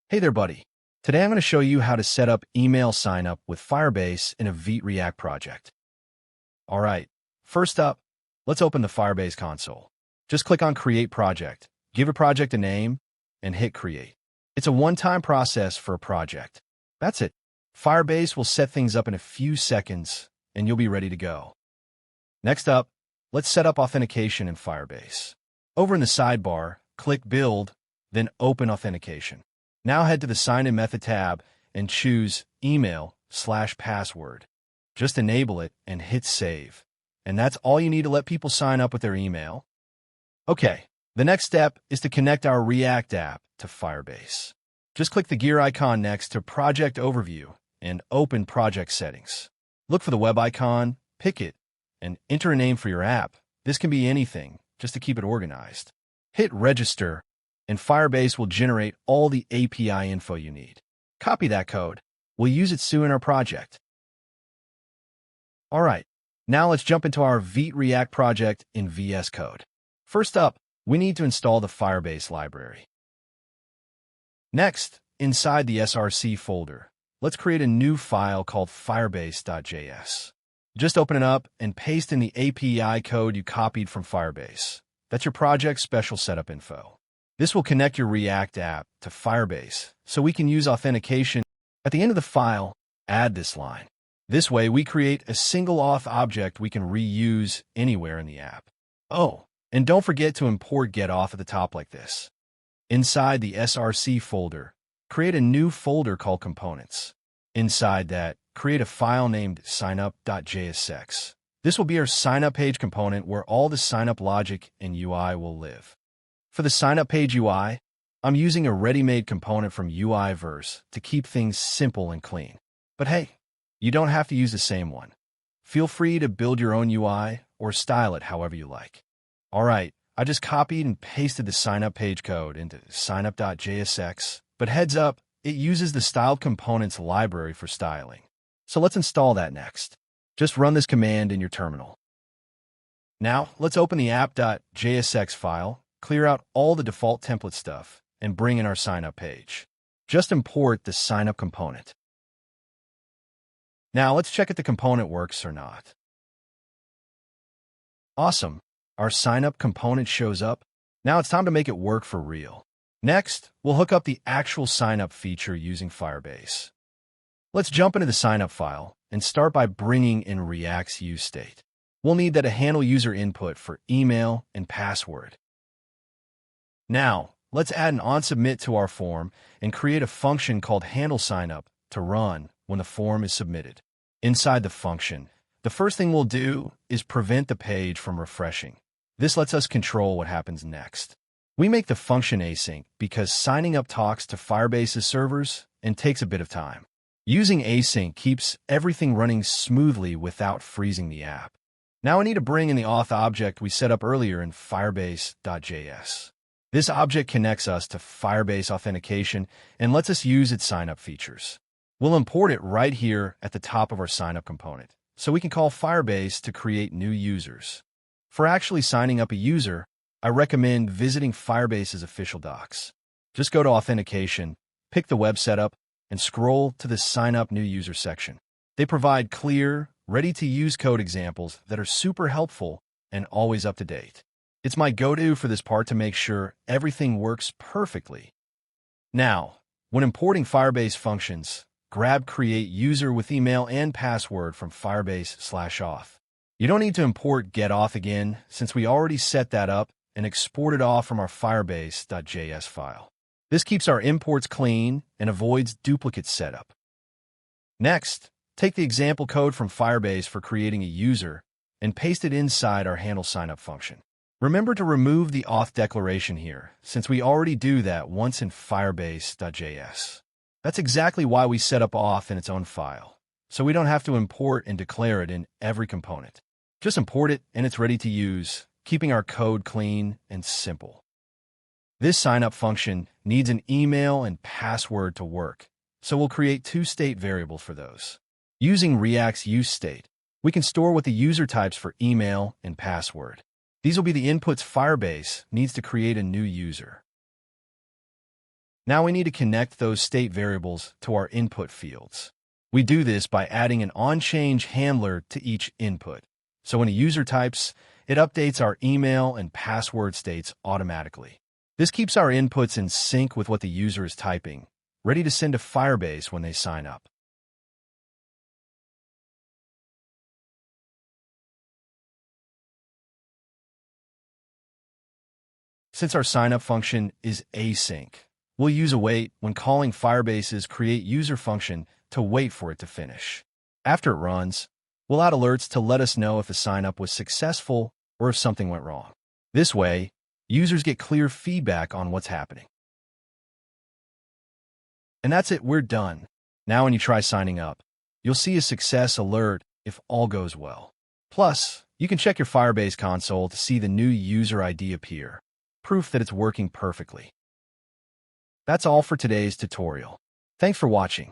Hey there, buddy. Today I'm going to show you how to set up email signup with Firebase in a Vite React project. All right, first up, let's open the Firebase console. Just click on Create Project, give a project a name, and hit Create. It's a one-time process for a project. That's it. Firebase will set things up in a few seconds, and you'll be ready to go. Next up, let's set up authentication in Firebase. Over in the sidebar, click Build, then Open Authentication. Now head to the Sign In Method tab and choose Email/Password. Just enable it and hit Save. And that's all you need to let people sign up with their email. Okay, the next step is to connect our React app to Firebase. Just click the gear icon next to Project Overview and open Project Settings. Look for the web icon, pick it, and enter a name for your app. This can be anything, just to keep it organized. Hit Register, and Firebase will generate all the API info you need. Copy that code. We'll use it soon in our project. All right, now let's jump into our Vite React project in VS Code. First up, we need to install the Firebase library. Next, inside the SRC folder, let's create a new file called firebase.js. Just open it up and paste in the API code you copied from Firebase. That's your project's special setup info. This will connect your React app to Firebase, so we can use authentication. At the end of the file, add this line. This way, we create a single auth object we can reuse anywhere in the app. Oh, and don't forget to import getAuth at the top like this. Inside the SRC folder, create a new folder called Components. Inside that, create a file named signup.jsx. This will be our signup page component where all the signup logic and UI will live. For the signup page UI, I'm using a ready-made component from UIverse to keep things simple and clean. But hey, you don't have to use the same one. Feel free to build your own UI or style it however you like. All right, I just copied and pasted the signup page code into signup.jsx, but heads up, it uses the styled components library for styling. So let's install that next. Just run this command in your terminal. Now, let's open the app.jsx file, clear out all the default template stuff, and bring in our signup page. Just import the signup component. Now let's check if the component works or not. Awesome. Our signup component shows up. Now it's time to make it work for real. Next, we'll hook up the actual signup feature using Firebase. Let's jump into the signup file and start by bringing in React's use state. We'll need that to handle user input for email and password. Now, let's add an onSubmit to our form and create a function called handleSignup to run when the form is submitted. Inside the function, the first thing we'll do is prevent the page from refreshing. This lets us control what happens next. We make the function async because signing up talks to Firebase's servers and takes a bit of time. Using async keeps everything running smoothly without freezing the app. Now I need to bring in the auth object we set up earlier in firebase.js. This object connects us to Firebase Authentication and lets us use its signup features. We'll import it right here at the top of our signup component, so we can call Firebase to create new users. For actually signing up a user, I recommend visiting Firebase's official docs. Just go to Authentication, pick the web setup, and scroll to the Sign Up New User section. They provide clear, ready-to-use code examples that are super helpful and always up to date. It's my go-to for this part to make sure everything works perfectly. Now, when importing Firebase functions, grab Create User with email and password from Firebase/auth. You don't need to import getAuth again since we already set that up and exported off from our firebase.js file. This keeps our imports clean and avoids duplicate setup. Next, take the example code from Firebase for creating a user and paste it inside our handleSignup function. Remember to remove the auth declaration here, since we already do that once in firebase.js. That's exactly why we set up auth in its own file, so we don't have to import and declare it in every component. Just import it and it's ready to use, keeping our code clean and simple. This signup function needs an email and password to work, so we'll create two state variables for those. Using React's use state, we can store what the user types for email and password. These will be the inputs Firebase needs to create a new user. Now we need to connect those state variables to our input fields. We do this by adding an onChange handler to each input. So when a user types, it updates our email and password states automatically. This keeps our inputs in sync with what the user is typing, ready to send to Firebase when they sign up. Since our signup function is async, we'll use await when calling Firebase's create user function to wait for it to finish. After it runs, we'll add alerts to let us know if the signup was successful or if something went wrong. This way, users get clear feedback on what's happening. And that's it, we're done. Now when you try signing up, you'll see a success alert if all goes well. Plus, you can check your Firebase console to see the new user ID appear, proof that it's working perfectly. That's all for today's tutorial. Thanks for watching.